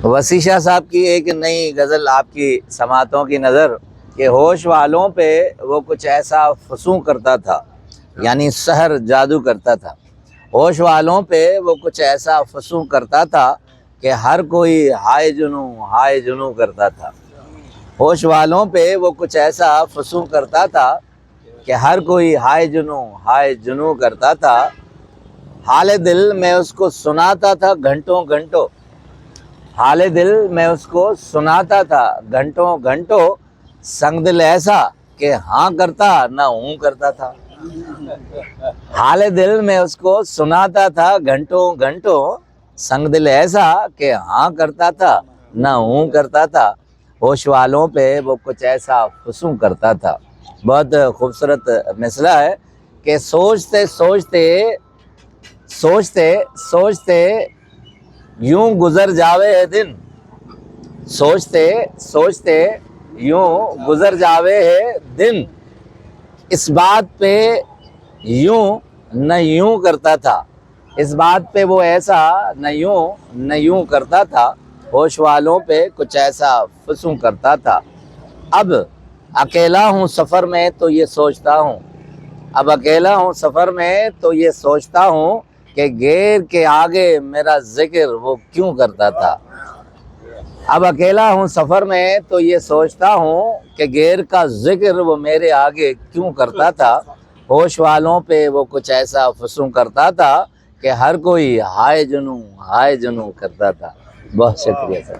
وسیع شاہ صاحب کی ایک نئی غزل آپ کی سماعتوں کی نظر کہ ہوش والوں پہ وہ کچھ ایسا فسوں کرتا تھا، یعنی سحر جادو کرتا تھا۔ ہوش والوں پہ وہ کچھ ایسا فسوں کرتا تھا کہ ہر کوئی ہائے جنوں کرتا تھا۔ ہوش والوں پہ وہ کچھ ایسا فسوں کرتا تھا کہ ہر کوئی ہائے جنوں کرتا تھا۔ حال دل میں اس کو سناتا تھا گھنٹوں گھنٹوں، حال دل میں اس کو سناتا تھا گھنٹوں گھنٹوں، سنگ دل ایسا کہ ہاں کرتا نہ ہوں کرتا تھا۔ حال دل میں اس کو سناتا تھا گھنٹوں گھنٹوں، سنگ دل ایسا کہ ہاں کرتا تھا نہ ہوں کرتا تھا۔ ہوش والوں پہ وہ کچھ ایسا فسوں کرتا تھا۔ بہت خوبصورت مثلا ہے کہ سوچتے سوچتے سوچتے سوچتے یوں گزر جاوے ہے دن، سوچتے سوچتے یوں گزر جاوے ہے دن، اس بات پہ یوں نہ یوں کرتا تھا، اس بات پہ وہ ایسا نہ یوں کرتا تھا۔ ہوش والوں پہ کچھ ایسا فسوں کرتا تھا۔ اب اکیلا ہوں سفر میں تو یہ سوچتا ہوں، اب اکیلا ہوں سفر میں تو یہ سوچتا ہوں کہ غیر کے آگے میرا ذکر وہ کیوں کرتا تھا۔ اب اکیلا ہوں سفر میں تو یہ سوچتا ہوں کہ غیر کا ذکر وہ میرے آگے کیوں کرتا تھا۔ ہوش والوں پہ وہ کچھ ایسا فسوں کرتا تھا کہ ہر کوئی ہائے جنوں کرتا تھا۔ بہت شکریہ سر۔